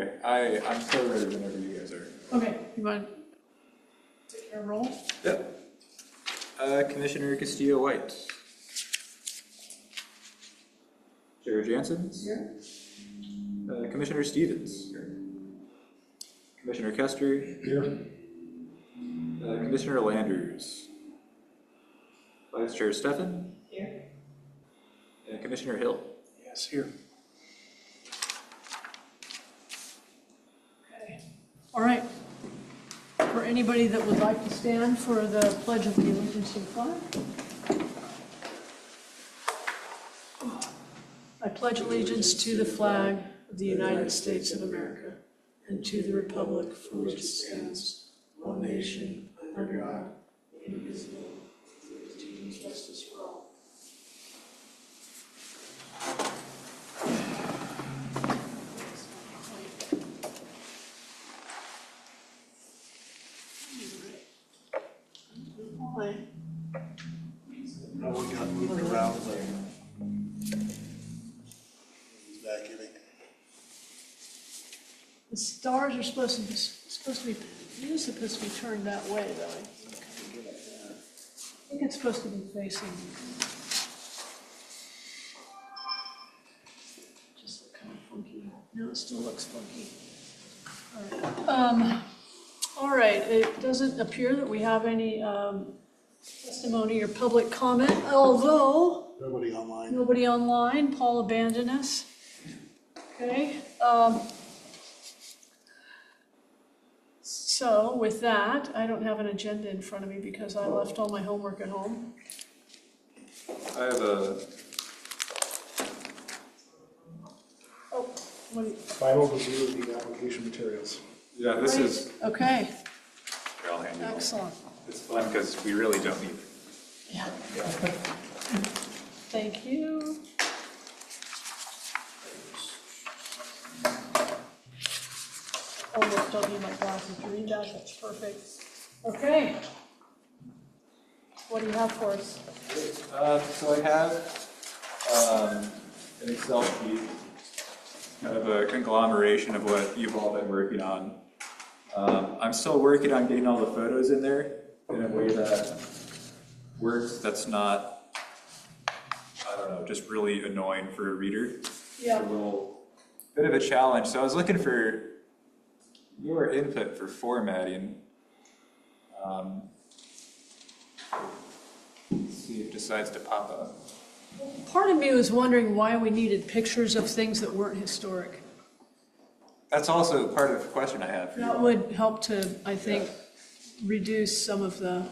Okay, I'm still ready whenever you guys are. Okay, you want to take your roll? Yep. Commissioner Castillo-White. Chair Jansen. Here. Commissioner Stevens. Here. Commissioner Kester. Here. Commissioner Landers. Vice Chair Stefan. Here. And Commissioner Hill. Yes, here. Okay. All right. For anybody that would like to stand for the Pledge of Allegiance to the flag. I pledge allegiance to the flag of the United States of America and to the republic for which it stands, one nation, under God, indivisible, with liberty and justice for all. No, we got moved around. Vacuuming. The stars are supposed to be, you're supposed to be turned that way, though. I think it's supposed to be facing. Just look kind of funky. No, it still looks funky. All right, it doesn't appear that we have any testimony or public comment, although Nobody online. nobody online. Paul abandoned us. Okay. So with that, I don't have an agenda in front of me because I left all my homework at home. I have a. Oh, what do you? Final review of the application materials. Yeah, this is. Okay, Here, I'll hand you one. excellent. It's fun because we really don't need it. Yeah. Thank you. Almost don't need my glasses to read that, that's perfect. Okay. What do you have for us? So I have an Excel sheet, kind of a conglomeration of what you've all been working on. I'm still working on getting all the photos in there in a way that works, that's not, I don't know, just really annoying for a reader. Yeah. It's a little bit of a challenge. So I was looking for your input for formatting. See if it decides to pop up. Part of me was wondering why we needed pictures of things that weren't historic. That's also part of the question I have for you. That would help to, I think, reduce some of the,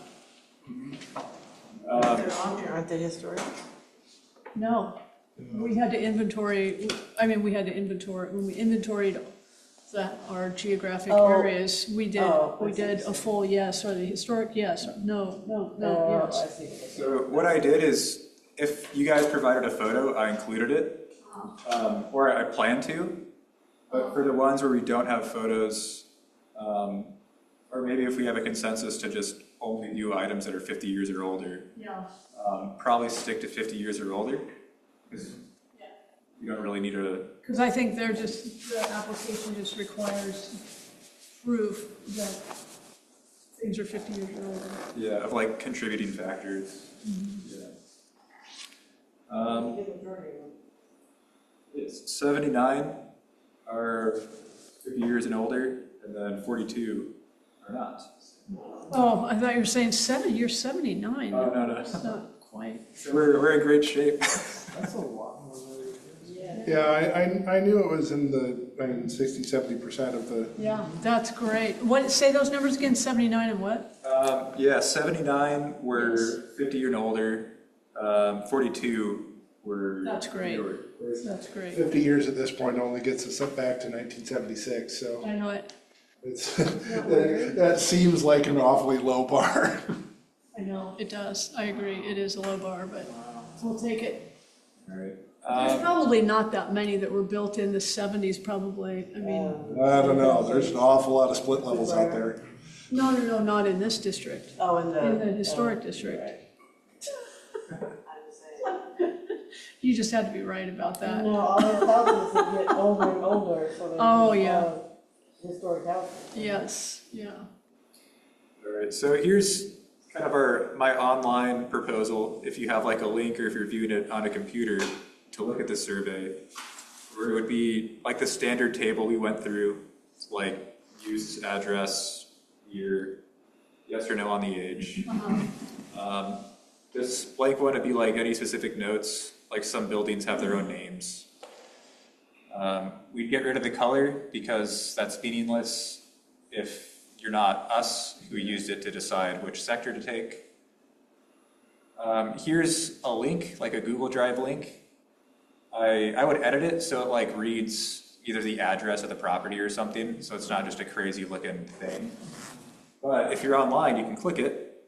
Aren't they historic? no. We had to inventory, when we inventoried our geographic Oh. areas, we did Oh, a full yes, or the historic yes, or no, Oh, yes. I see. So what I did is, if you guys provided a photo, I included it, or I plan to. But for the ones where we don't have photos, or maybe if we have a consensus to just only view items that are 50 years or older, Yeah. probably stick to 50 years or older, because you don't really need a. Because I think the application just requires proof that things are 50 years or older. Yeah, of like contributing factors. Yeah. It's 79 are 50 years and older, and then 42 are not. Oh, I thought you were saying you're 79. Oh, no. That's not quite. So we're in great shape. That's a lot more than Yeah, I knew it was in the 60, 70% of the. Yeah, that's great. What, say those numbers again, 79 and what? Yeah, 79 were 50 year and older, 42 were. That's great. newer. That's great. 50 years at this point only gets us up back to 1976, so I know it. it's, that seems like an awfully low bar. I know, it does. I agree. It is a low bar, but we'll take it. All right. There's probably not that many that were built in the 70s, probably. I mean, I don't know, there's an awful lot of split levels out there. no, not in this district. Oh, in the. In the historic district. Right. I was saying. You just had to be right about that. No, all those houses that get older and older, so they Oh, become, yeah. historic houses. Yes, yeah. All right, so here's kind of my online proposal, if you have like a link or if you're viewing it on a computer to look at the survey, where it would be like the standard table we went through, like use, address, year, yes or no on the age. This blank one would be like any specific notes, like some buildings have their own names. We'd get rid of the color because that's meaningless if you're not us who used it to decide which sector to take. Here's a link, like a Google Drive link. I would edit it so it like reads either the address of the property or something, so it's not just a crazy looking thing. But if you're online, you can click it,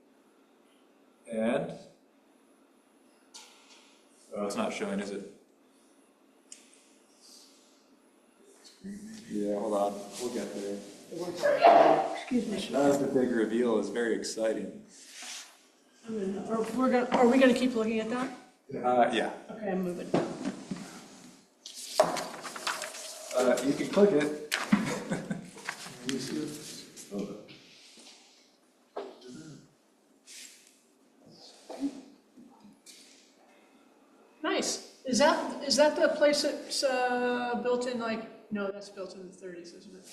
and oh, it's not showing, is it? Yeah, hold on, we'll get there. Excuse me. That's the big reveal, is very exciting. Are we gonna keep looking at that? Yeah. Okay, I'm moving. You can click it. Nice. Is that the place that's built in like, no, that's built in the 30s, isn't it?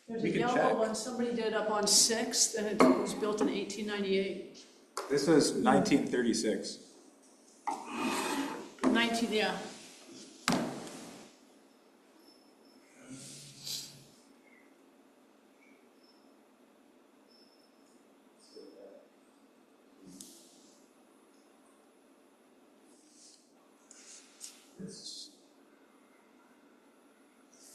There's We a can yellow check. one somebody did up on 6th, and it was built in 1898. This was 1936. 19, yeah.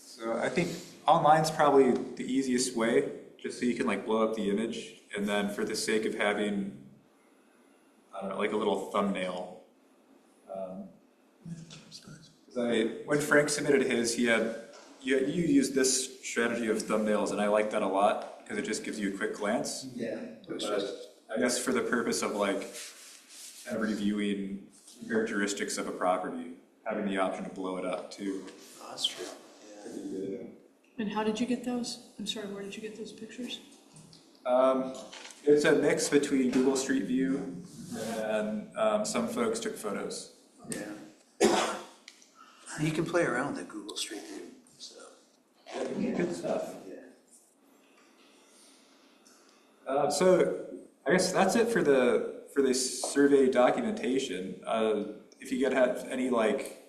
So I think online's probably the easiest way, just so you can like blow up the image, and then for the sake of having, I don't know, like a little thumbnail. When Frank submitted his, you used this strategy of thumbnails, and I like that a lot because it just gives you a quick glance. Yeah. But I guess for the purpose of like every viewing characteristics of a property, having the option to blow it up too. Oh, that's true. Yeah. And how did you get those? I'm sorry, where did you get those pictures? It's a mix between Google Street View and some folks took photos. Yeah. You can play around with Google Street View, so. Good stuff. Yeah. So I guess that's it for the survey documentation. If you have any like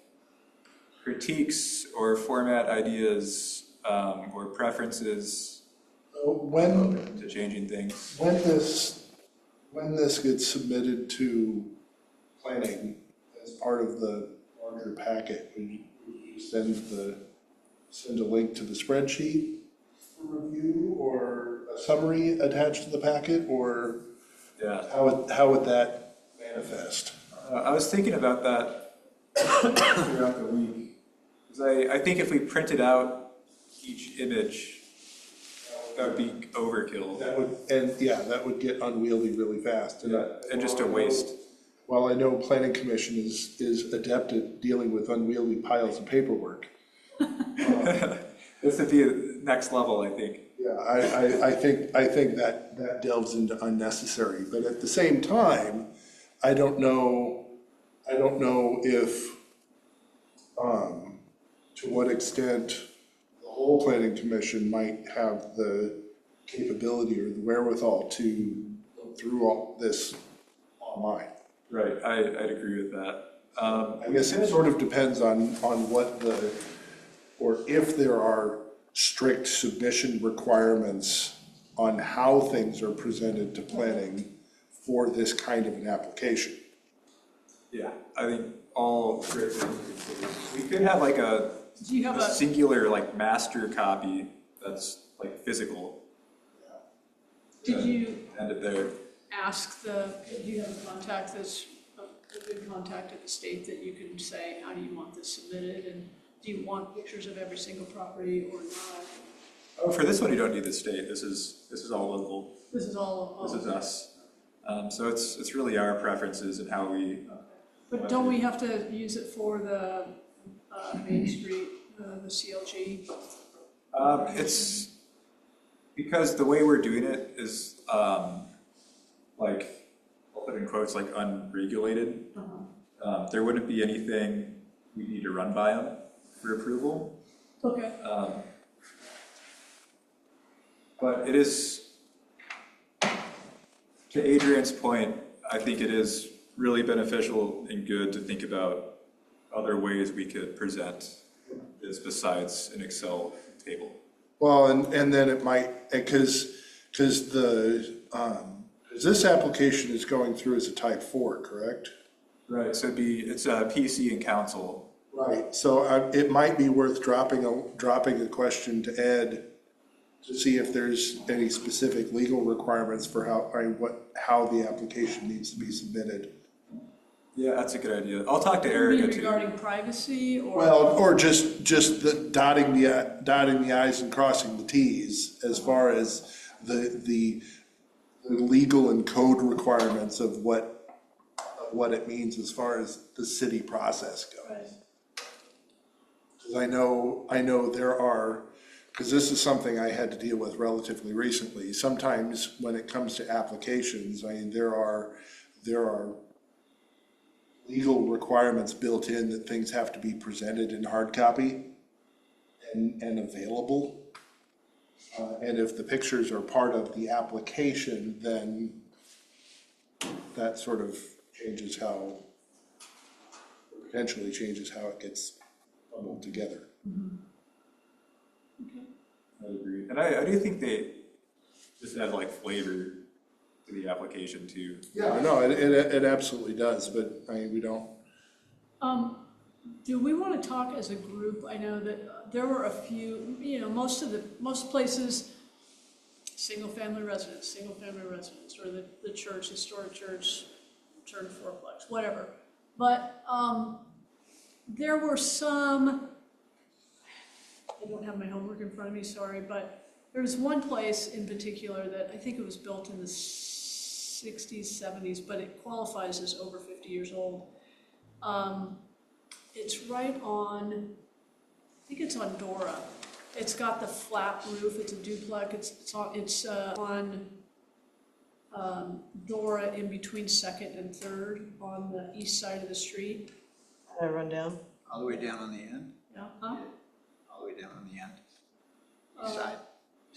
critiques or format ideas or preferences When to changing things. when this gets submitted to planning as part of the larger packet, would you send a link to the spreadsheet for review or a summary attached to the packet, or Yeah. how would that manifest? I was thinking about that throughout the week. 'Cause I think if we printed out each image, that would be overkill. That would get unwieldy really fast. And just a waste. While I know planning commission is adept at dealing with unwieldy piles of paperwork. This would be the next level, I think. Yeah, I think that delves into unnecessary, but at the same time, I don't know if, to what extent the whole planning commission might have the capability or the wherewithal to go through all this online. Right, I'd agree with that. I guess it sort of depends on what or if there are strict submission requirements on how things are presented to planning for this kind of an application. Yeah, I think all we could have like a Do you have a, singular like master copy that's like physical. did you End it there. ask do you have a contact that's a good contact at the state that you can say, how do you want this submitted? And do you want pictures of every single property or not? Oh, for this one, you don't need the state. This is all local. This is all. This is us. So it's really our preferences and how we But don't we have to use it for the Main Street, the CLG? It's because the way we're doing it is, like, I'll put in quotes, like unregulated. There wouldn't be anything we need to run by them for approval. Okay. But it is, to Adrian's point, I think it is really beneficial and good to think about other ways we could present this besides an Excel table. Well, and then it might, because this application is going through as a type 4, correct? Right, so it's a PC and council. Right, so it might be worth dropping a question to Ed to see if there's any specific legal requirements for how the application needs to be submitted. Yeah, that's a good idea. I'll talk to You Erica mean too. regarding privacy or? Well, or just the dotting the i's and crossing the t's as far as the legal and code requirements of what it means as far as the city process goes. Right. Because I know there are, because this is something I had to deal with relatively recently. Sometimes when it comes to applications, I mean, there are legal requirements built in that things have to be presented in hard copy and available. And if the pictures are part of the application, then that sort of potentially changes how it gets bundled together. I agree. And I do think they just add like flavor to the application too. Yeah, no, it absolutely does, but I mean, we don't. Do we want to talk as a group? I know that there were a few, most places, single-family residence, or the church, historic church, turned fourplex, whatever. But there were some, I don't have my homework in front of me, sorry, but there was one place in particular that I think it was built in the 60s, 70s, but it qualifies as over 50 years old. It's right on, I think it's on Dora. It's got the flat roof, it's a duplex, it's on Dora in between 2nd and 3rd on the east side of the street. Can I run down? All the way down on the end? Yeah, huh? All the way down on the end? East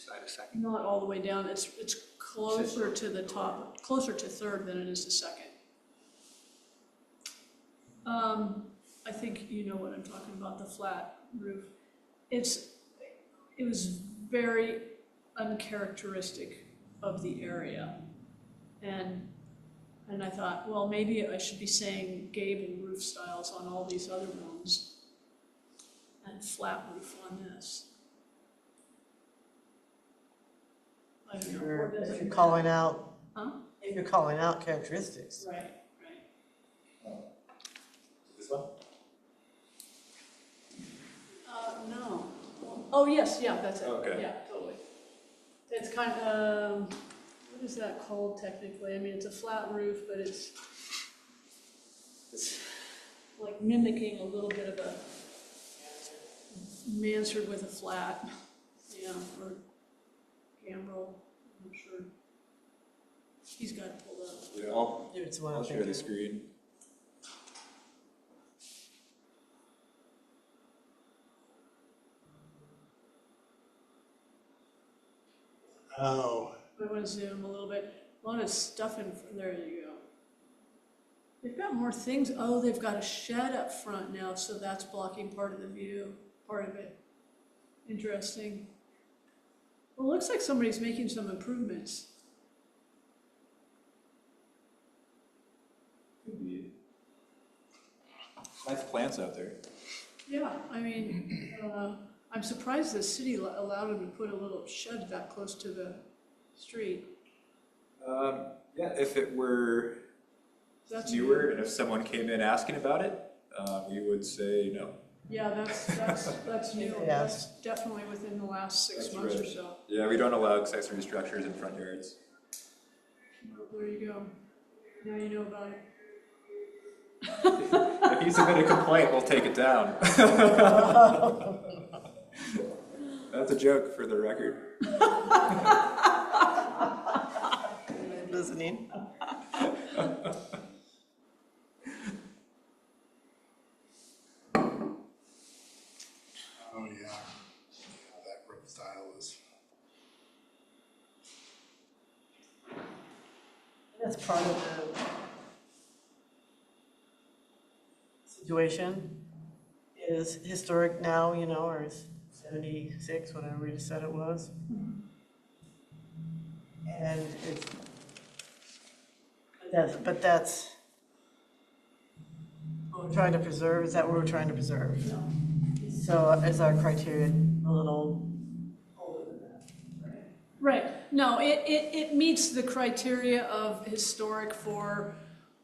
side of second? Not all the way down, it's closer to the top, closer to 3rd than it is to 2nd. I think you know what I'm talking about, the flat roof. It was very uncharacteristic of the area. And I thought, well, maybe I should be saying gable roof styles on all these other ones and flat roof on this. I don't know. Or does If it you're matter? calling out, Huh? if you're calling out characteristics. Right. This one? No. Oh, yes, yeah, that's it. Okay. Yeah, totally. It's kind of, what is that called technically? I mean, it's a flat roof, but it's like mimicking a little bit of a mansard with a flat, yeah, or gambrel, I'm not sure. He's got it pulled up. Yeah, I'll It's the one I'm share the thinking. screen. Oh, I want to zoom a little bit. A lot of stuff in, there you go. They've got more things. Oh, they've got a shed up front now, so that's blocking part of the view, part of it. Interesting. Well, it looks like somebody's making some improvements. Could be. Nice plants out there. Yeah, I mean, I'm surprised the city allowed them to put a little shed that close to the street. Yeah, if it were That's newer new. and if someone came in asking about it, we would say no. Yeah, that's new. Yeah. That's definitely within the last 6 That's months or right. so. Yeah, we don't allow accessory structures in front yards. Well, there you go. Now you know about it. If you submit a complaint, we'll take it down. That's a joke for the record. Listening. Oh, yeah. That roof style is. That's part of the situation. Is historic now, you know, or is 76, whatever we just said it was. And it's, but that's what we're trying to preserve, is that what we're trying to preserve? So is our criteria a little older than that? Right, no, it meets the criteria of historic for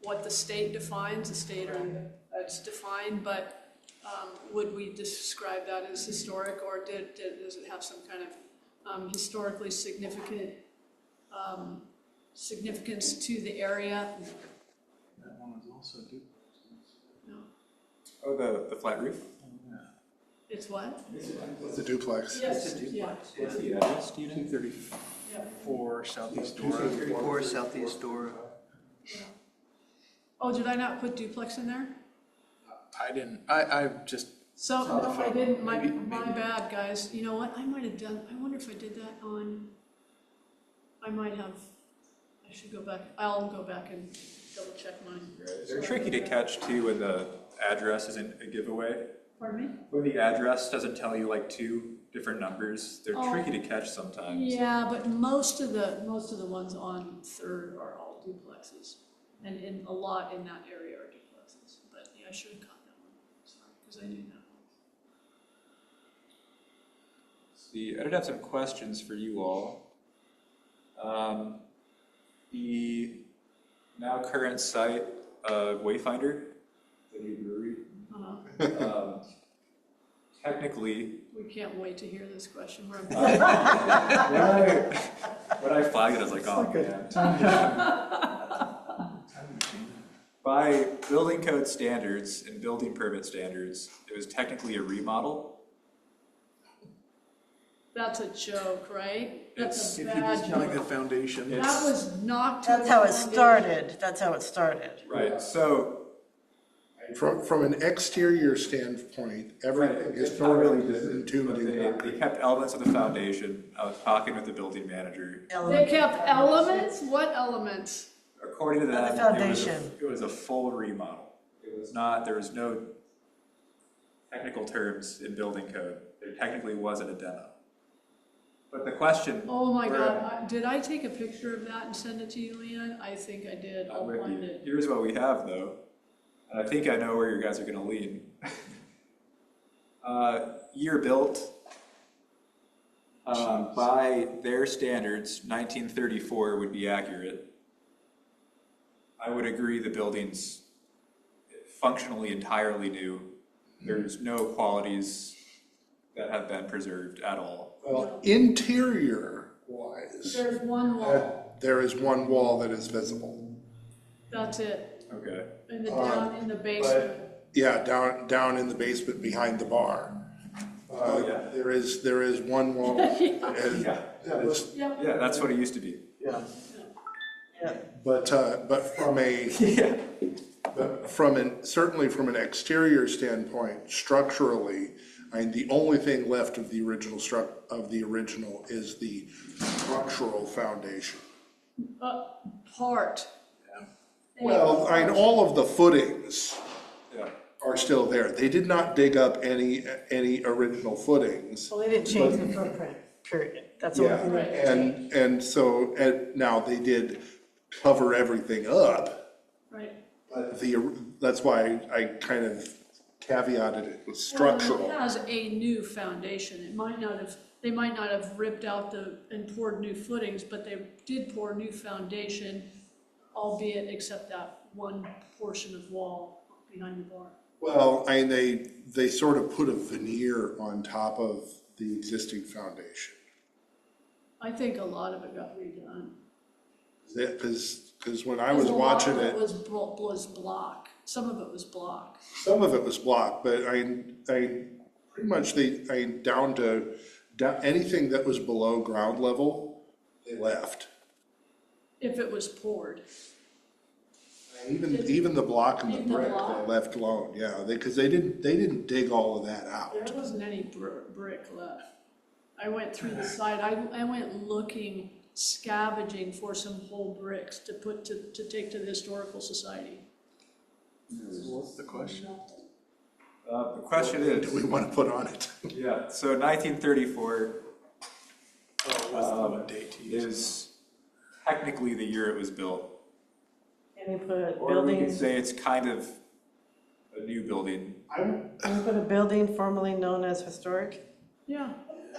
what the state defines, the state or it's defined, but would we describe that as historic, or does it have some kind of historically significant significance to the area? That one was also duplex. No, Oh, the flat roof? it's what? It's a duplex. Yes, yeah, What's the address, do you know? 234 Southeast Dora. 234 Southeast Dora. Oh, did I not put duplex in there? I didn't, I just, So, Saw the no, I photo. didn't, my Maybe. bad, guys. You know what, I might have done, I wonder if I did that on, I might have, I should go back, I'll go back and double check mine. They're tricky to catch too when the address isn't a giveaway. Pardon me? When the address doesn't tell you like two different numbers, they're Oh. tricky to catch sometimes. Yeah, but most of the ones on Third are all duplexes, and in a lot in that area are duplexes. But yeah, I should have caught that one. Sorry, because I knew that one. See, I did have some questions for you all. The now current site of Wayfinder, the new brewery, technically, We can't wait to hear this question. We're when I flagged it, I was like, oh man. By building code standards and building permit standards, it was technically a remodel. That's a joke, right? That's a if he was bad counting the joke. foundation. That was knocked. That's how it started, that's how it started. Right, so. From an exterior standpoint, everything is It's not really totally different, entombed but in they concrete. kept elements of the foundation. I was talking with the building manager. They kept elements? What elements? According to The them, foundation. it was a full remodel. It was not, there was no technical terms in building code. There technically wasn't a demo. But the question. Oh my where- God, did I take a picture of that and send it to you, Leanne? I think I did, I'll with find you. it. Here's what we have though, and I think I know where you guys are gonna lean. Year built, by their standards, 1934 would be accurate. I would agree the building's functionally entirely new. There's no qualities that have been preserved at all. Well, interior wise, There's one wall, there is one wall that is visible. that's it, Okay. in the down in the basement. Yeah, down in the basement behind the bar. yeah. There is one wall that is, Yep, Yeah, that's what it used to be. yeah. Yeah. But from a, Yeah. but certainly from an exterior standpoint, structurally, I mean, the only thing left of the original is the structural foundation. part. Well, I mean, all of the footings Yeah. are still there. They did not dig up any original footings. Well, they didn't change the footprint, period. That's the only Yeah, thing they changed. and so, now they did cover everything up, Right. but that's why I kind of caveated it with structural. Well, it has a new foundation. They might not have ripped out and poured new footings, but they did pour new foundation, albeit except that one portion of wall behind the bar. Well, I mean, they sort of put a veneer on top of the existing foundation. I think a lot of it got redone. Because when I was watching it, Was block. some of it was block. Some of it was blocked, but I pretty much, down to, anything that was below ground level, they left. If it was poured. Even the block and the Even the brick, block? they left alone, yeah, because they didn't dig all of that out. There wasn't any brick left. I went through the site, I went looking, scavenging for some whole bricks to take to the Historical Society. What's the question? The question is, Do we want to put on it? yeah, so 1934 Date is technically the year it was built. Can we put a Or we could building, say it's kind of a new building. can we put a building formerly known as historic? Yeah,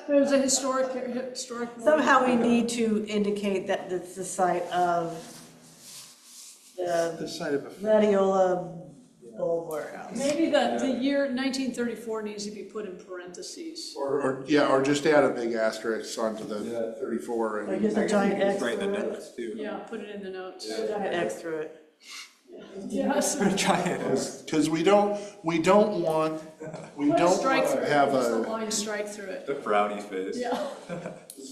it was a historic. Somehow we need to indicate that it's the site of the The side of a. Radiola Bulb Warehouse. Maybe the year 1934 needs to be put in parentheses. Or just add a big asterisk onto the 34 Or and. just a giant X Right in the through it. notes too. Yeah, put it in the notes. A giant X through it. Yes. Because we don't want Put a strike through to it, have just a a, line strike through it. The frowny face. Yeah.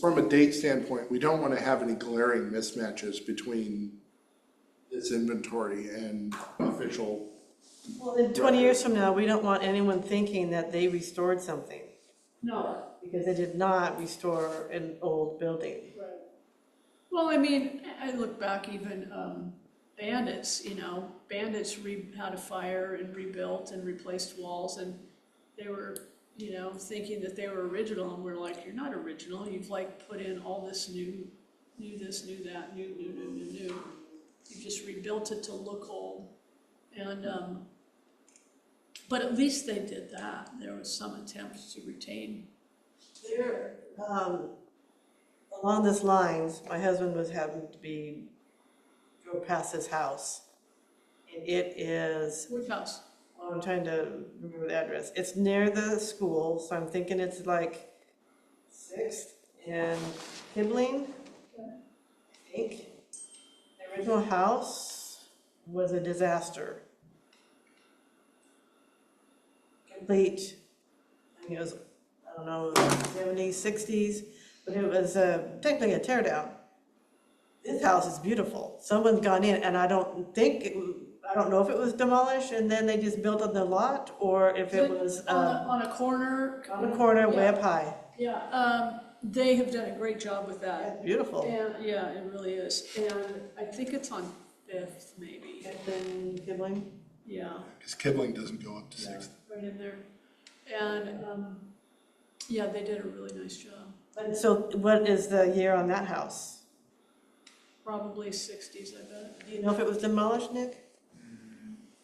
from a date standpoint, we don't want to have any glaring mismatches between this inventory and official. Well, in 20 years from now, we don't want anyone thinking that they restored something, No. because they did not restore an old building. Right. Well, I mean, I look back even, bandits, bandits had a fire and rebuilt and replaced walls, and they were, thinking that they were original, and we're like, you're not original, you've like put in all this new this, new that, new. You just rebuilt it to look old, and, but at least they did that. There was some attempt to retain. There, along this lines, my husband was having to drove past his house. And it is, Which house? I'm trying to remember the address. It's near the school, so I'm thinking it's like 6th and Kibling, I think. The original house was a disaster. Complete, I think it was, I don't know, 70s, 60s, but it was technically a tear down. This house is beautiful. Someone's gone in, and I don't know if it was demolished and then they just built on the lot, or if it was On a corner. on a corner way up high. Yeah, they have done a great job with that. Beautiful. And, yeah, it really is. And I think it's on 5th, maybe. Then Kibling. Yeah, Because Kibling doesn't go up to yeah, 6th. right in there. And, yeah, they did a really nice job. And so what is the year on that house? Probably 60s, I bet. Do you know if it was demolished, Nick?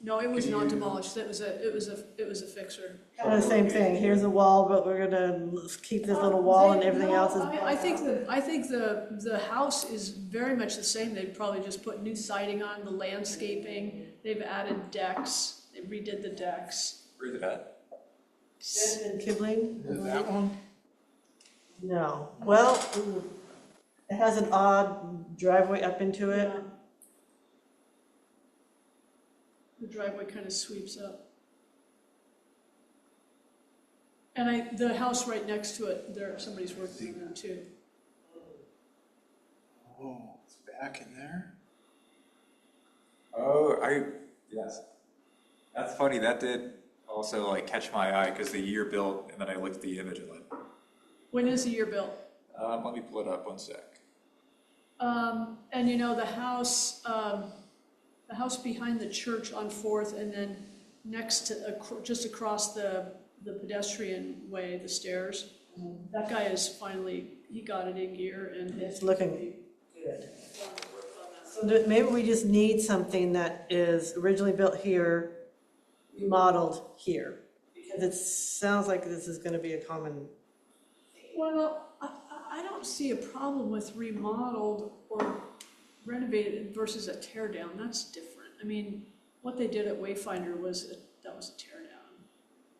No, it was not demolished. It was a fixer. Kind of the same thing. Here's a wall, but we're gonna keep this little wall and everything else is. I think the house is very much the same. They've probably just put new siding on, the landscaping. They've added decks. They redid the decks. Where's it at? In Kibling? Is that one? No. Well, it has an odd driveway up into it. Yeah. The driveway kind of sweeps up. And the house right next to it, somebody's working on that too. Whoa, it's back in there? Oh, yes. That's funny, that did also like catch my eye, because the year built, and then I looked at the image and went, When is the year built? let me pull it up one sec. And the house behind the church on 4th, and then next to, just across the pedestrian way, the stairs, that guy he got it in gear, and It's looking good. So maybe we just need something that is originally built here, remodeled here, because it sounds like this is gonna be a common. Well, I don't see a problem with remodeled or renovated versus a tear down. That's different. I mean, what they did at Wayfinder was a tear down.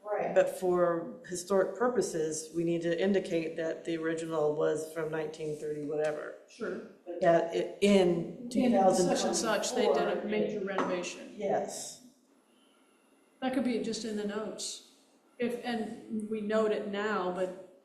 Right. But for historic purposes, we need to indicate that the original was from 1930 whatever. Sure. But that in In 2024. such and such, they did a major renovation. Yes. That could be just in the notes. And we note it now, but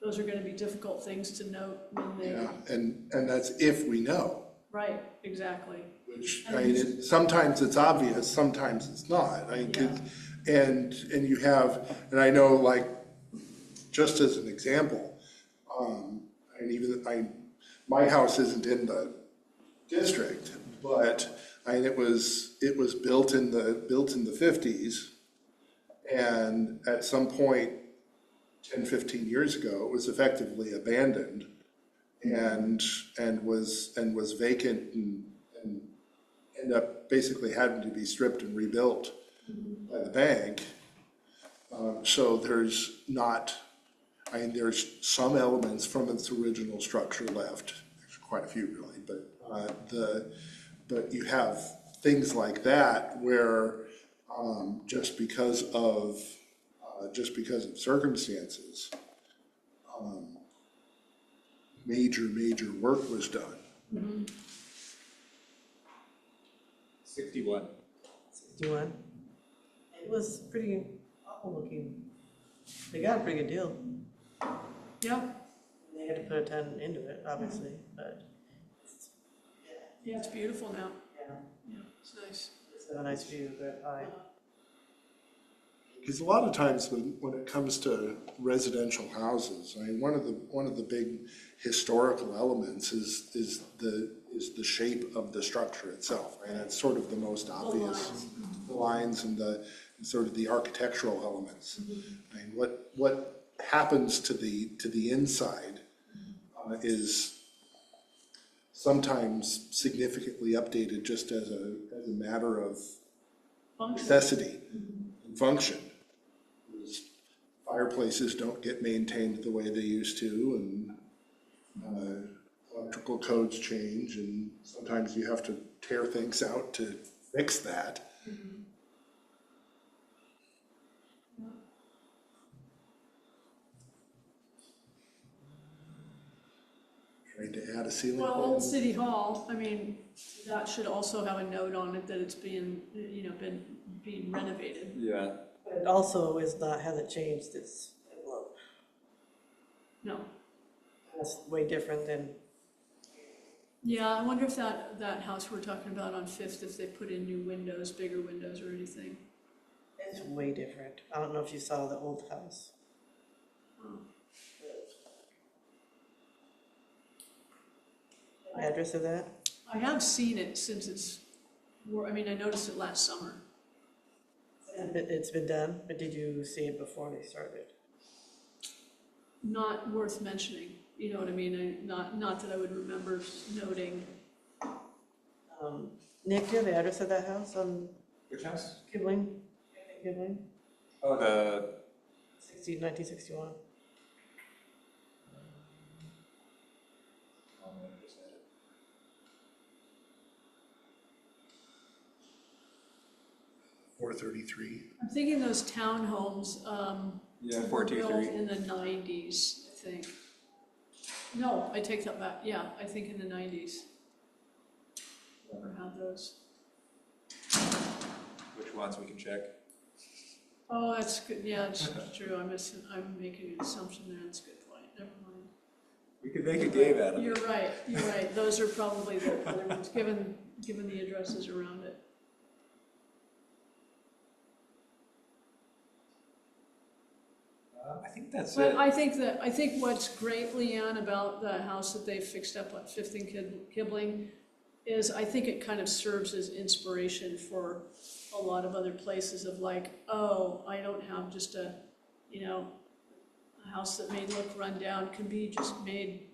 those are gonna be difficult things to note when they, Yeah, and that's if we know, right, exactly. which, I mean, sometimes it's obvious, sometimes it's not. I could, and you have, and I know, like, just as an example, and even, my house isn't in the district, but, it was built in the 50s, and at some point, 10, 15 years ago, it was effectively abandoned and was vacant and ended up basically having to be stripped and rebuilt by the bank. So there's not, there's some elements from its original structure left, there's quite a few really, but you have things like that where just because of circumstances, major work was done. 61. 61. It was pretty awful looking. They got a pretty good deal. Yeah, They had to put a ton into it, obviously, but yeah, it's beautiful now. yeah, Yeah, it's nice. it's a nice view, but Because a lot of times when it comes to residential houses, one of the big historical elements is the shape of the structure itself, right? That's sort of the most obvious. The lines and sort of the architectural elements. What happens to the inside is sometimes significantly updated just as a matter of necessity and function. Fireplaces don't get maintained the way they used to, and electrical codes change, and sometimes you have to tear things out to fix that. Trying to add a ceiling Well, fan. Old City Hall, I mean, that should also have a note on it that it's being renovated. Yeah. it also hasn't changed its envelope. No. That's way different than, Yeah, I wonder if that house we're talking about on Fifth, if they put in new windows, bigger windows or anything. it's way different. I don't know if you saw the old house. Oh. Address of that? I have seen it since I noticed it last summer. It's been done, but did you see it before they started? Not worth mentioning, you know what I mean? Not that I would remember noting. Nick, do you have the address of that house on Which house? Kibling? Kibling? Oh, the 1961. oh, man, I just had it. .433. I'm thinking those townhomes, Yeah, were built 423. in the 90s, I think. No, I take that back, yeah, I think in the 90s. Never had those. Which ones we can check? Oh, that's good, yeah, it's true, I'm making an assumption there, that's a good point, never mind. We could make a game out of You're it. right, those are probably the other ones, given the addresses around it. I think that's But it. I think what's great, Leanne, about the house that they fixed up at Fifth and Kibling is I think it kind of serves as inspiration for a lot of other places of like, oh, I don't have just a house that may look run down, can be just made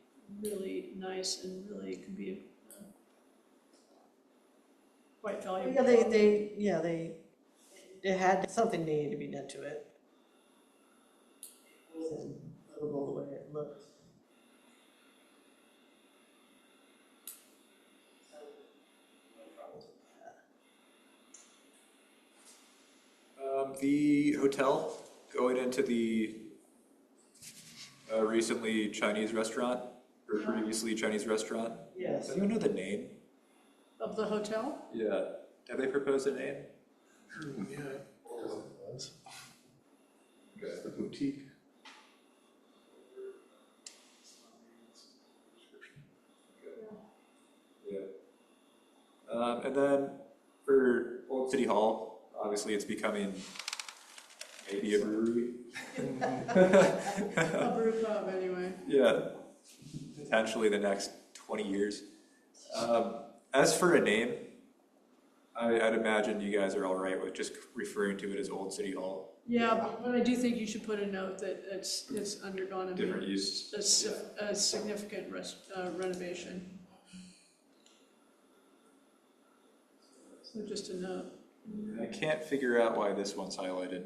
really nice and really can be quite valuable. Yeah, it had something needed to be done to it. It wasn't livable the way it looked. So, no problems with that. The hotel going into the recently Chinese restaurant, or previously Chinese restaurant. Yes. Does anyone know the name? Of the hotel? Yeah. Have they proposed a name? Yeah. The boutique. Yeah. And then for Old City Hall, obviously it's becoming maybe a brewery. A brew pub, anyway. Yeah, potentially the next 20 years. As for a name, I'd imagine you guys are all right with just referring to it as Old City Hall. Yeah, but I do think you should put a note that it's undergone a Different use. a significant renovation. So just a note. I can't figure out why this one's highlighted.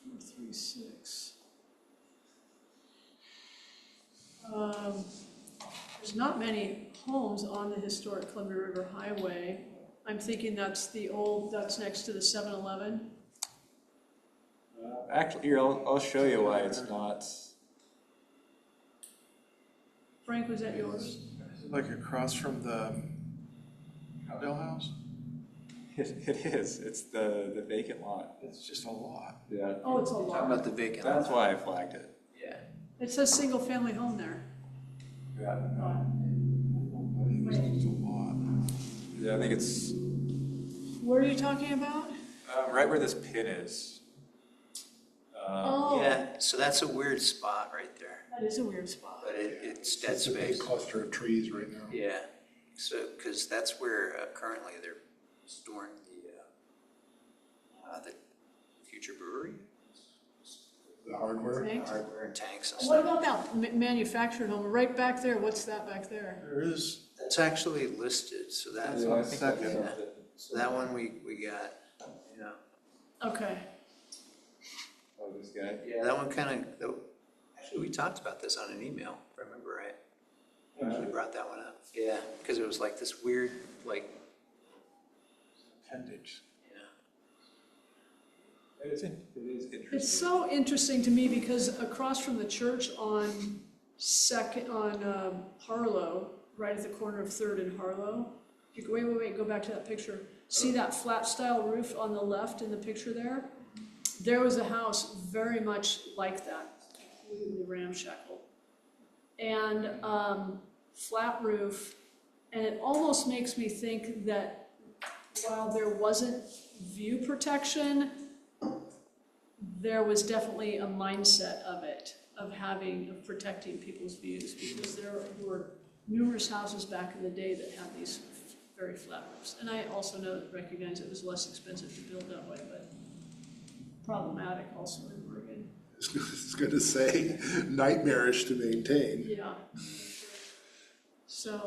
436. There's not many homes on the historic Columbia River Highway. I'm thinking that's next to the 7-Eleven. Actually, here, I'll show you why it's not. Frank, was that yours? Like across from the Troutdale house? It is. It's the vacant lot. It's just a lot. Yeah. Oh, it's a Talking lot. about the vacant. That's why I flagged it. Yeah. It says single-family home there. Yeah. It's a lot. Yeah, I think it's What are you talking about? right where this pin is. Oh, Yeah, so that's a weird spot right there, that is a weird spot. but it's dead It's a big space. cluster of trees right now. Yeah, so, because that's where currently they're storing the future brewery, The hardware. Thanks. hardware and tanks and What stuff. about that manufactured home, right back there? What's that back there? There is, That's actually listed, so that's, Yeah, I think that's Second. it. so that one we got, yeah. Okay. Oh, this guy. Yeah, that one kind of, actually, we talked about this on an email, if I remember right. Actually brought that one up. Yeah, because it was like this weird, like, appendage. yeah. It is interesting. It's so interesting to me because across from the church on Harlow, right at the corner of 3rd and Harlow, you go, wait, go back to that picture. See that flat style roof on the left in the picture there? There was a house very much like that, completely ramshackle. And flat roof, and it almost makes me think that while there wasn't view protection, there was definitely a mindset of it, of protecting people's views, because there were numerous houses back in the day that had these very flat roofs. And I also recognize it was less expensive to build that way, but problematic also in Oregon. I was going to say nightmarish to maintain. Yeah. So,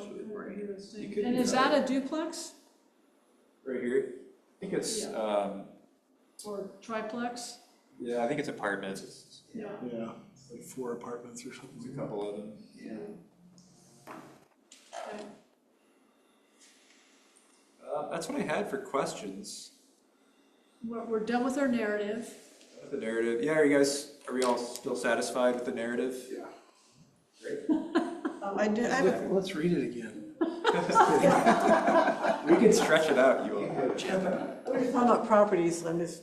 You could and do is that a duplex Right here. I think it's or triplex? yeah, I think it's apartments. Yeah. Yeah, it's like 4 apartments or There's something. a couple of them. Yeah. Okay. That's what I had for questions. We're done with our narrative. The narrative. Yeah, are we all still satisfied with the narrative? Yeah. I have a Let's read it again. We can stretch it out, you all. We're just talking about properties, I'm just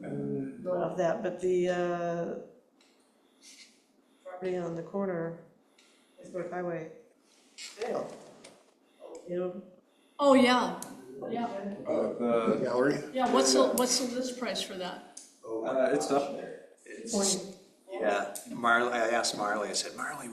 going off that, but the property on the corner, Historic Highway, sale. You know, Oh, yeah, yeah, The Gallery? yeah, what's the list price for that? it's up there. It's, yeah, Marley, I asked Marley, I said, Marley,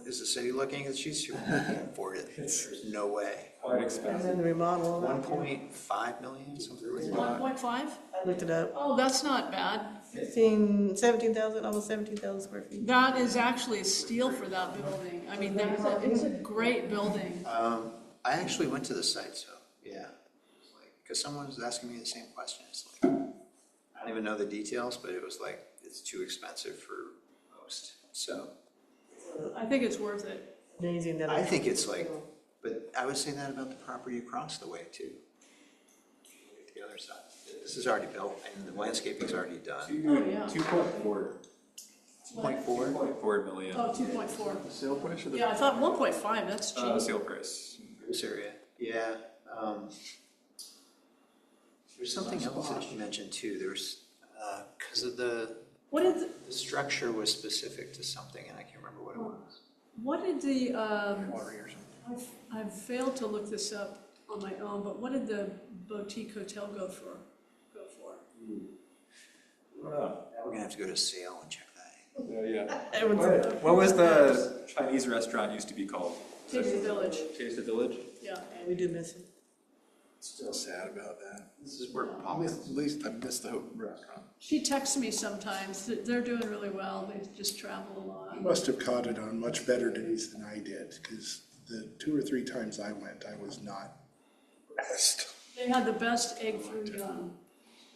is the city looking at she's, we can't afford it. There's no way. Quite and expensive. then the remodel, 1.5 million, something like that. 1.5? I looked it up, Oh, that's not bad. 17,000, almost 17,000 square feet. That is actually a steal for that building. I mean, it's a great building. I actually went to the site, so, yeah. Because someone was asking me the same question. It's like, I don't even know the details, but it was like, it's too expensive for most. So I think it's worth it. Amazing that. I think it's like, but I would say that about the property across the way too. The other side. This is already built and the landscaping's already done. Oh, yeah. 2.4. 2.4? 2.4 million. Oh, 2.4. The sale price or the? Yeah, I thought 1.5, that's cheap. Uh, Sale price. This area, yeah. There's something else that you mentioned too. There's, because of the structure was specific to something, and I can't remember what it was. What did the, Watery or something. I've failed to look this up on my own, but what did the boutique hotel go for? Wow. We're gonna have to go to sale and check that. Yeah. What was the Chinese restaurant used to be called? Taste the Village, Taste the Village? yeah. We do miss him. Still sad about that. This is where At least I missed the restaurant. She texts me sometimes, that they're doing really well, they just travel a lot. I must have caught it on much better days than I did, because the 2 or 3 times I went, I was not impressed. They had the best egg foo young.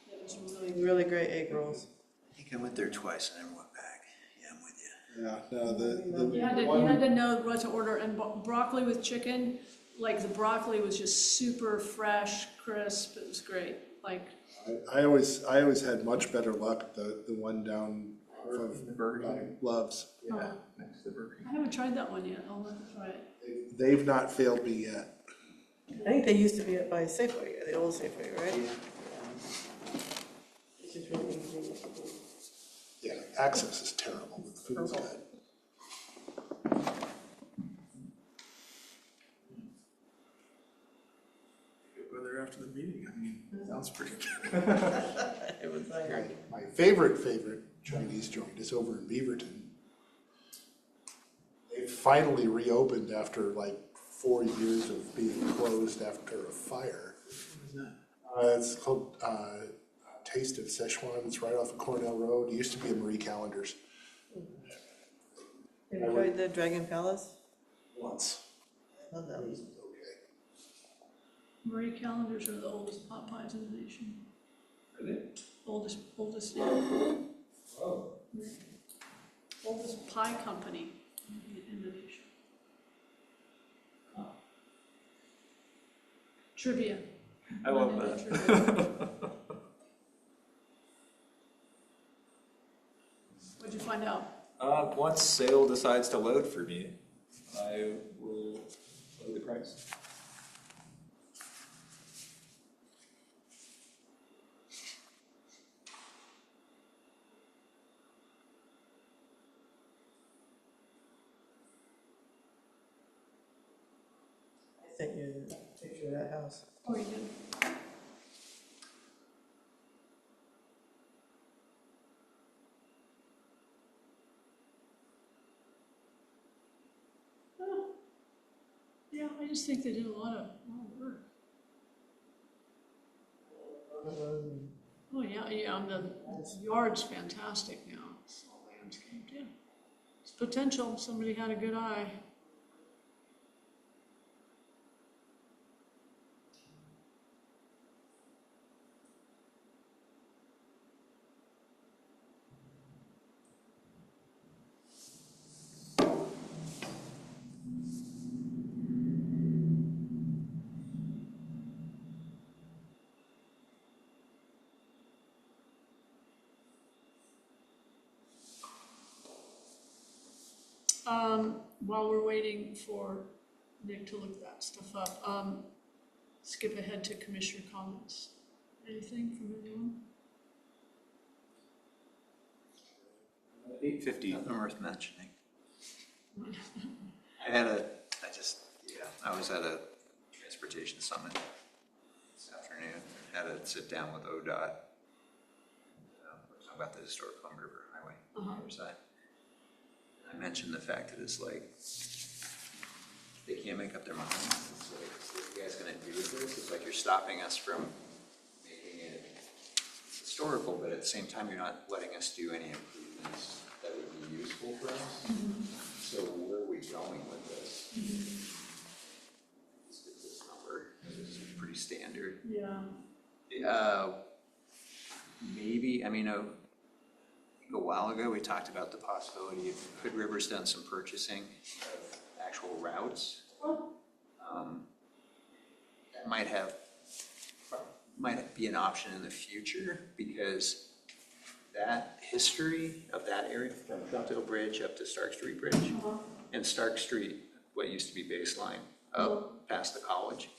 It was really, Really great egg rolls. I think I went there twice and never went back. Yeah, I'm with you. Yeah, no, the you had one, to know what to order, and broccoli with chicken, like the broccoli was just super fresh, crisp, it was great, like, I always had much better luck at the one down off of Burger King. Love's. Yeah, next to the Burger King. I haven't tried that one yet, I'll have to try it. They've not failed me yet. I think they used to be up by Safeway, the old Safeway, right? Which is really easy. Yeah, access is terrible, but the food's good. Go there after the meeting. I mean, sounds pretty good. It was like, My favorite Chinese joint is over in Beaverton. They finally reopened after like 4 years of being closed after a fire. It's called Taste of Szechuan. It's right off of Cornell Road. It used to be a Marie Callender's have you tried the Dragon Palace? once. I love that. Okay. Marie Callender's are the oldest pot pies in the nation. Are they? Oldest, yeah. Oh. Oldest pie company in the nation. Trivia. I love Monday that. Night Trivia. What'd you find out? Once sale decides to load for me, I will load the price. I sent you a picture of that house. Oh, you did? Oh. Yeah, I just think they did a lot of work. Oh, yeah, and the yard's fantastic now. It's all landscaped, yeah. It's potential, somebody had a good eye. While we're waiting for Nick to look that stuff up, skip ahead to commissioner comments. Anything from anyone? 8:50. Nothing worth mentioning. I was at a transportation summit this afternoon. Had to sit down with ODOT. We're talking about the historic Plum River Highway on the other side. I mentioned the fact that it's like, they can't make up their minds. It's like, what are you guys gonna do with this? It's like you're stopping us from making it historical, but at the same time, you're not letting us do any improvements that would be useful for us. So where are we going with this? This number is pretty standard. Yeah. Maybe, I mean, a while ago, we talked about the possibility of Hood River's done some purchasing of actual routes. That might be an option in the future, because that history of that area, from Troutdale Bridge up to Stark Street Bridge, and Stark Street, what used to be Baseline, up past the college,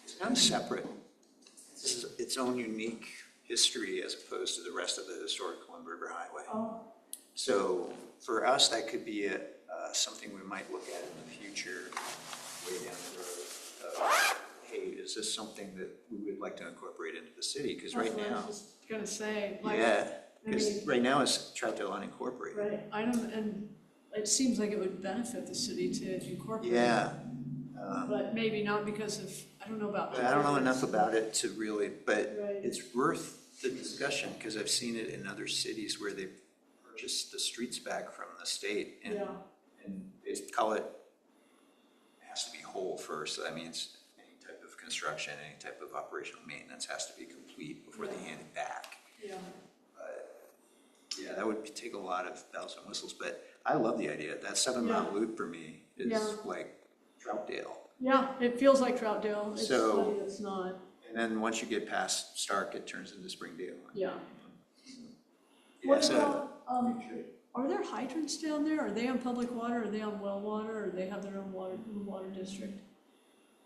it's now separate. This is its own unique history as opposed to the rest of the historic Columbia River Highway. Oh, So for us, that could be something we might look at in the future, way down the road. Hey, is this something that we would like to incorporate into the city? Because that's right what I was now, just gonna say, like, yeah, I because mean- right now it's Troutdale unincorporated. right, I don't, and it seems like it would benefit the city to incorporate. Yeah. But maybe not because of, I don't know about. But I don't know enough about it to really, but Right. it's worth the discussion because I've seen it in other cities where they've purchased the streets back from the state and, Yeah. and they call it, has to be whole first. So that means any type of construction, any type of operational maintenance has to be complete before they hand it back. Yeah, Yeah, that would take a lot of bells and whistles, but I love the idea. That 7 mile Yeah. loop for me is Yeah. like Troutdale. yeah, it feels like Troutdale, it's So- funny, it's not, And then once you get past Stark, it turns into Springdale. yeah. Yeah, What so- about, are there hydrants down there? Are they on public water? Are they on well water? Or they have their own water district?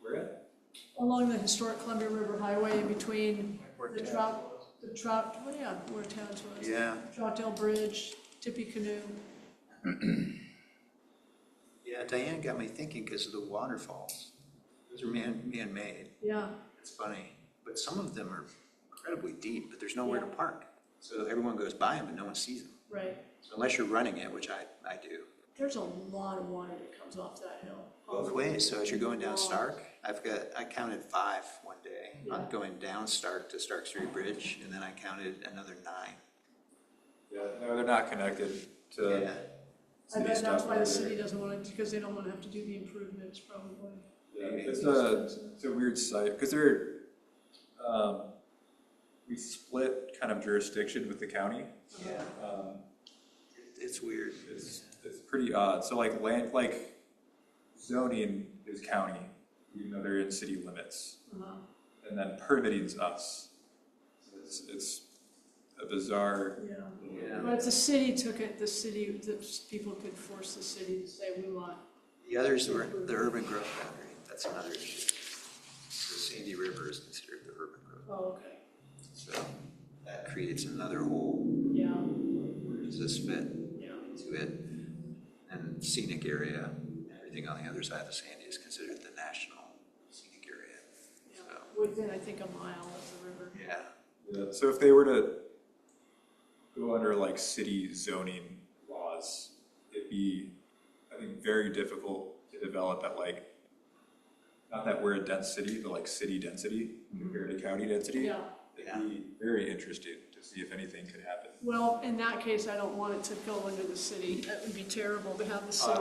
Where at? Along the historic Columbia River Highway in between Where the Towns Trout, oh yeah, where Towns was. Yeah, Troutdale Bridge, Tippy Canoe. yeah, Diane got me thinking because of the waterfalls. Those are man-made. Yeah, It's funny, but some of them are incredibly deep, but there's nowhere to park. So everyone goes by them and no one sees them. right. So unless you're running it, which I do, There's a lot of water that comes off that hill. both ways. So as you're going down Stark, I counted 5 one day. Yeah. I'm going down Stark to Stark Street Bridge, and then I counted another 9. Yeah, no, they're not connected to Yeah, I city bet stuff. that's why the either. city doesn't want to, because they don't want to have to do the improvements probably. Yeah, it's a weird site, because we split kind of jurisdiction with the county. yeah, it's weird. It's pretty odd. So like zoning is county, even though they're in city limits. Uh-huh. And then permitting's us. So it's a bizarre, Yeah. Yeah. But if the city took it, the people could force the city to say, we want. The others were the urban growth boundary. That's another issue. The Sandy River is considered the urban growth. Oh, okay. So that creates another hole. Yeah, Where does this fit yeah. into it? And scenic area, everything on the other side of the Sandy is considered the national scenic area. Yeah. Within, I think, a mile of the river. Yeah, yeah. So if they were to go under like city zoning laws, it'd be, I think, very difficult to develop at like, not that we're a dense city, but like city density compared to county density. Yeah. It'd be very interesting to see if anything could happen. Well, in that case, I don't want it to go under the city. That would be terrible to have the city.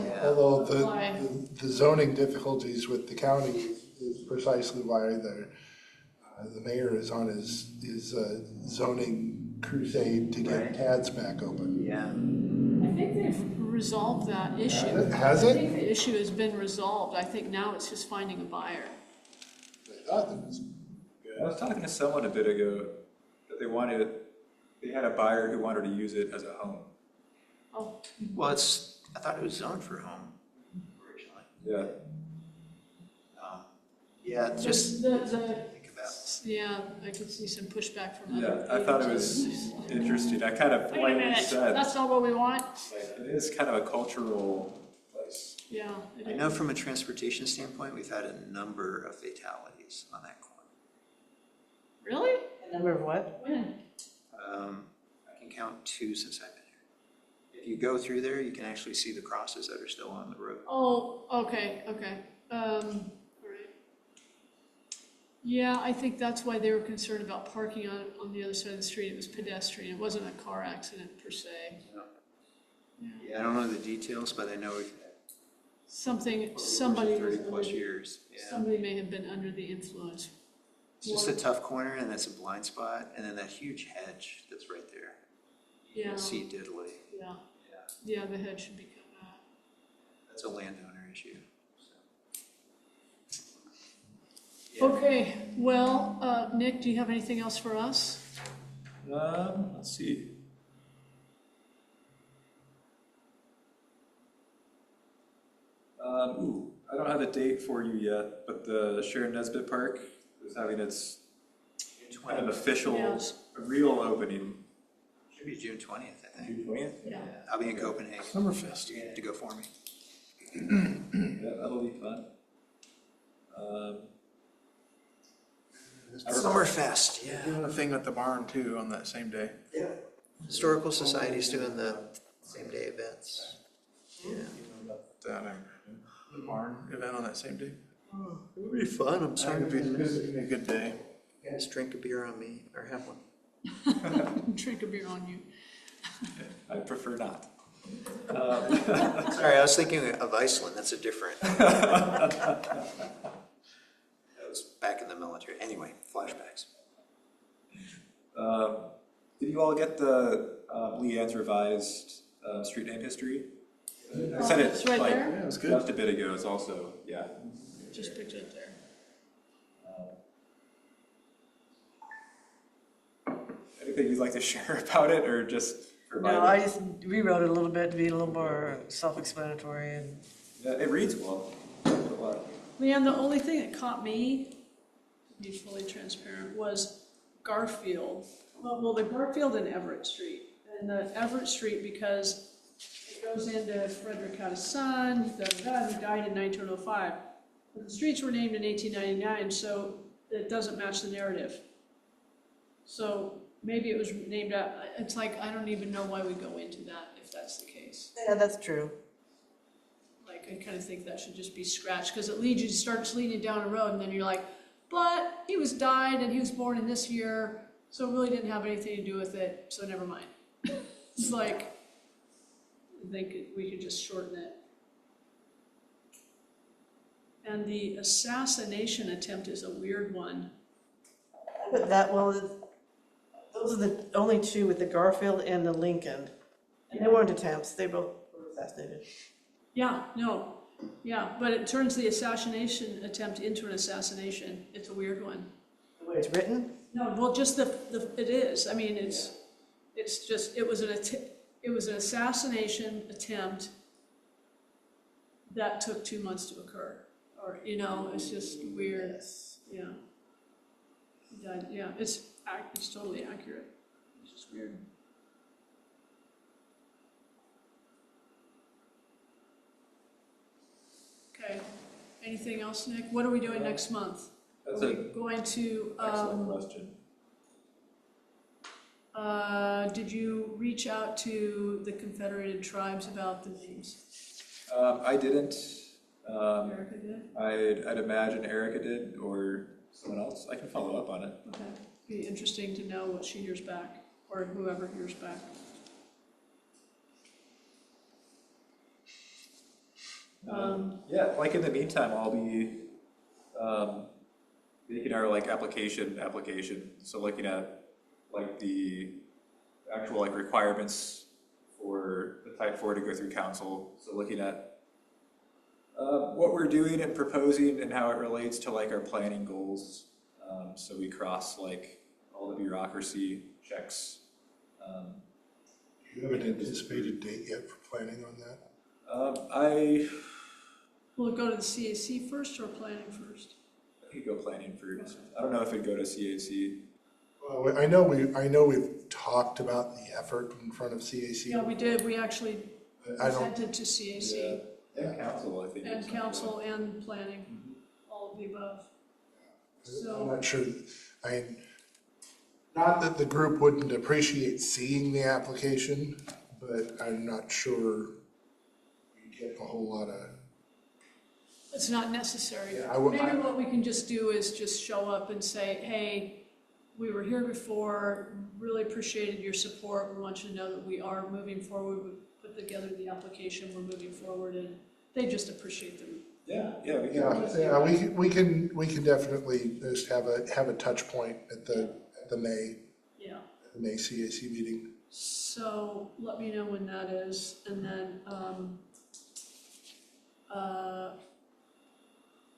yeah. Although Why? the zoning difficulties with the county is precisely why the mayor is on his zoning crusade to get pads back open. yeah. I think they've resolved that issue. Has I it? think the issue has been resolved. I think now it's just finding a buyer. I thought that was I was talking to someone a bit ago that they had a buyer who wanted to use it as a home. Oh, Well, I thought it was zoned for home originally. Yeah. Yeah, just the, think about. yeah, I could see some pushback from Yeah, other. I thought it was agencies. interesting. I kind of Wait a politely minute, said, that's not what we want? like, it is kind of a cultural place. Yeah. it I is. know from a transportation standpoint, we've had a number of fatalities on that corner. Really? Number of what? When? I can count 2 since I've been here. If you go through there, you can actually see the crosses that are still on the road. Oh, okay. All right. Yeah, I think that's why they were concerned about parking on the other side of the street. It was pedestrian. It wasn't a car accident per se. Yeah, I don't know the details, but I know we've had Somebody over was 30 under plus the- years. Yeah. Somebody may have been under the influence. It's just a tough corner and that's a blind spot. And then that huge hedge that's right there. You Yeah. can see diddly. Yeah, Yeah, yeah, the head should be cut back. that's a landowner issue. So. Yeah. Okay, well, Nick, do you have anything else for us? Let's see. I don't have a date for you yet, but the Sharon Nesbitt Park is having its kind of 20th, official, Yes. a real opening. should be June 20th, I think. June 20th? Yeah. I'll be in Copenhagen. Summerfest. You have to go for me. Yeah, that'll be fun. Summerfest, yeah. Doing a thing at the barn too on that same day. Yeah. Historical Society's doing the same day events. Yeah. That the barn event on that same day. It'll be fun, I'm sorry to be It'll be a good day. Guys, drink a beer on me, or have one. Drink a beer on you. I prefer not. Sorry, I was thinking of Iceland, that's a different. That was back in the military. Anyway, flashbacks. Did you all get the Leanne's revised street name history? I said It's right like there? Yeah, it was good. just a bit ago. It's also, yeah. Just picked it there. Anything you'd like to share about it, or just provide? No, I just rewrote it a little bit to be a little more self-explanatory and. Yeah, it reads well. A lot. Leanne, the only thing that caught me, to be fully transparent, was Garfield. Well, the Garfield and Everett Street. And the Everett Street, because it goes into Frederick had a son, who died in 1905. But the streets were named in 1899, so it doesn't match the narrative. So maybe it was named out, it's like, I don't even know why we go into that, if that's the case. Yeah, that's true. Like, I kind of think that should just be scratched, because it leads you, starts leading down a road, and then you're like, but he was died, and he was born in this year, so it really didn't have anything to do with it, so never mind. It's like, I think we could just shorten it. And the assassination attempt is a weird one. But that, well, those are the only two with the Garfield and the Lincoln. And they weren't attempts, they both were assassinated. Yeah, no, yeah, but it turns the assassination attempt into an assassination. It's a weird one. The way it's written? No, well, just it is. I mean, it's just, it was an assassination attempt that took 2 months to occur. Or, it's just weird. Yes. Yeah. Yeah, it's totally accurate. It's just weird. Okay, anything else, Nick? What are we doing next month? That's Are we an going to, excellent question. did you reach out to the Confederated Tribes about the names? I didn't. America did? I'd imagine Erica did, or someone else. I can follow up on it. Okay, be interesting to know what she hears back, or whoever hears back. Yeah, like in the meantime, I'll be making our application. So looking at the actual requirements for the type 4 to go through council. So looking at what we're doing and proposing and how it relates to our planning goals. So we cross all the bureaucracy checks. Do you have an anticipated date yet for planning on that? Will it go to the CAC first or planning first? I could go planning first. I don't know if it'd go to CAC. Well, I know we've talked about the effort in front of CAC. Yeah, we did, we actually I don't, presented to CAC And council, I think. and council and planning, all of the above. I'm not sure, not that the group wouldn't appreciate seeing the application, but I'm not sure you get a whole lot of. It's not necessary. Yeah, Maybe what we can just do is just show up and say, hey, we were here before, really appreciated your support. We want you to know that we are moving forward. We put together the application, we're moving forward, and they just appreciate them. Yeah, we can. Yeah, we can definitely just have a touch point at the May CAC meeting. So let me know when that is, and then,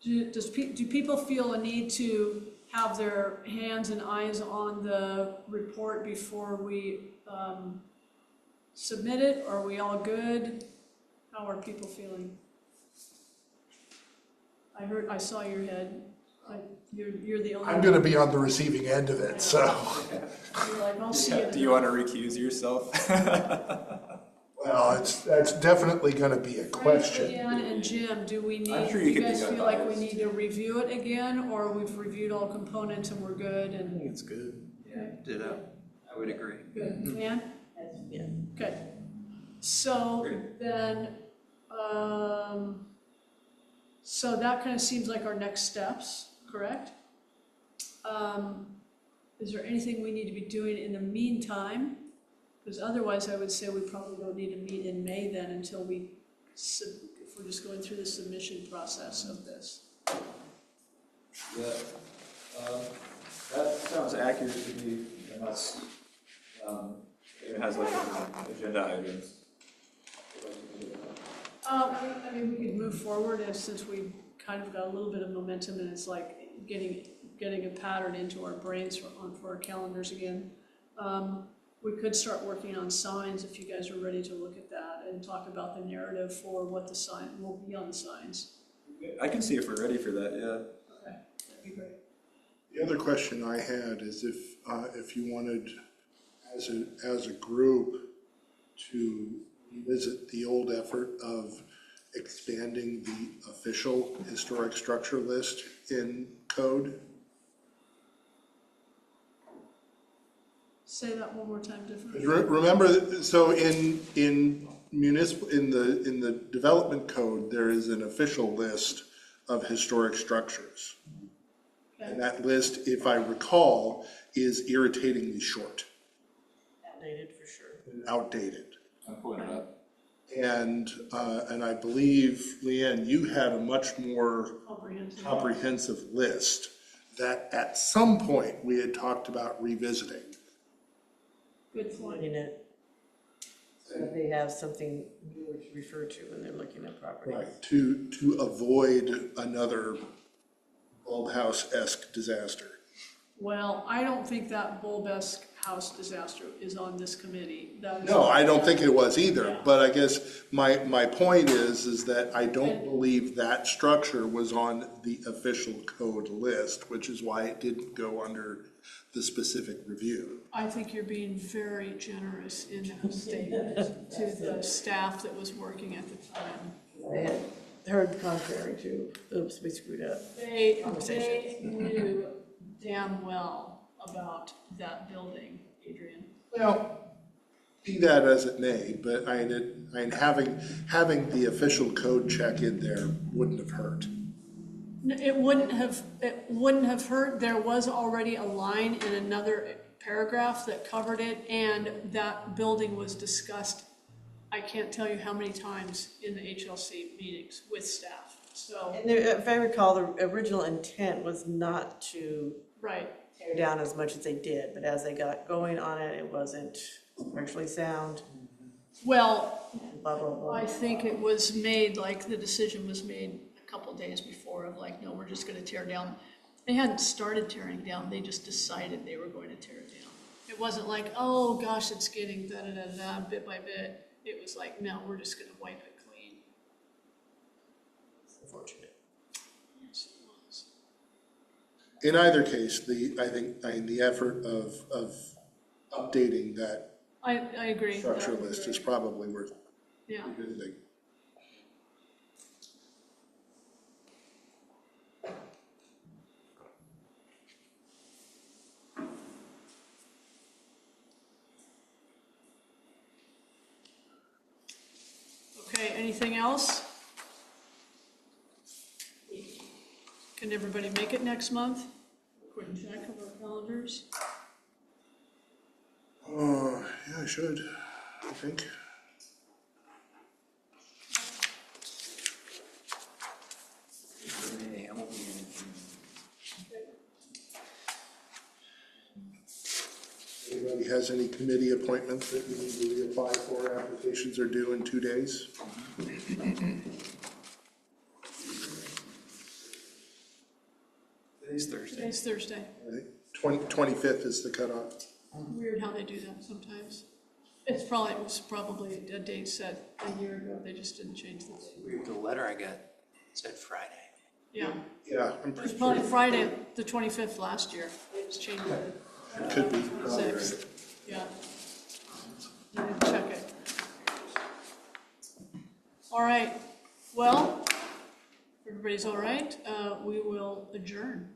do people feel a need to have their hands and eyes on the report before we submit it? Are we all good? How are people feeling? I saw your head. Like, you're the only. I'm gonna be on the receiving end of it, so. You're like, I'll see you. Do you want to recuse yourself? Well, that's definitely gonna be a question. Dan and Jim, do we need, I'm sure do you you could be guys feel like we unbiased. need to review it again, or we've reviewed all components and we're good I and? think it's good. Yeah, ditto. I would agree. Good, Dan? Yeah. Okay. So Great. then, so that kind of seems like our next steps, correct? Is there anything we need to be doing in the meantime? Because otherwise, I would say we probably don't need to meet in May then until we, if we're just going through the submission process of this. Yeah, that sounds accurate to me, unless, it has like agenda items. I mean, we could move forward as, since we've kind of got a little bit of momentum and it's like getting a pattern into our brains for our calendars again. We could start working on signs if you guys are ready to look at that and talk about the narrative for what the sign will be on the signs. I can see if we're ready for that, yeah. Okay, that'd be great. The other question I had is if you wanted, as a group, to revisit the old effort of expanding the official historic structure list in code. Say that one more time differently. Remember, so in municipal, in the development code, there is an official list of historic structures. And that list, if I recall, is irritatingly short Outdated for sure. and outdated. I'm pulling it up. And I believe, Leanne, you had a much more comprehensive list that at some point we had talked about revisiting. Good point. In it. So that they have something newer to refer to when they're looking at properties. Right, to avoid another bulb house-esque disaster. Well, I don't think that Bulbesque house disaster is on this committee. That was No, I don't think it was either, Yeah. but I guess my point is that I don't believe that structure was on the official code list, which is why it didn't go under the specific review. I think you're being very generous in that statement to the staff that was working at the time. I had heard contrary to, oops, we screwed up. They Conversations. knew damn well about that building, Adrian. Well, be that as it may, but having the official code check in there wouldn't have hurt. It wouldn't have hurt. There was already a line in another paragraph that covered it, and that building was discussed, I can't tell you how many times in the HLC meetings with staff, so. And there, if I recall, the original intent was not to Right, tear down as much as they did, but as they got going on it, it wasn't structurally sound, well, blah, blah, blah. I think it was made, like, the decision was made a couple days before of like, no, we're just gonna tear down. They hadn't started tearing down, they just decided they were going to tear it down. It wasn't like, oh, gosh, it's getting da-da-da-da, bit by bit. It was like, no, we're just gonna wipe it clean. It's unfortunate. Yes, it was. In either case, I think the effort of updating that I agree. structure That would be list is great. probably worth Yeah, revisiting. okay, anything else? Can everybody make it next month? Quick check of our calendars. Yeah, I should, I think. For me, I won't be in. Anybody has any committee appointments that we need to reapply for? Applications are due in 2 days. Today's Thursday. Today's Thursday. Right? 25th is the cutoff. Weird how they do that sometimes. It was probably a date set a year ago, they just didn't change the date. The letter I got said Friday. Yeah, Yeah, I'm it was pretty probably sure Friday, the 25th last year. It was changed to it could be. the 6th. Yeah. I didn't check it. All right, well, everybody's all right, we will adjourn.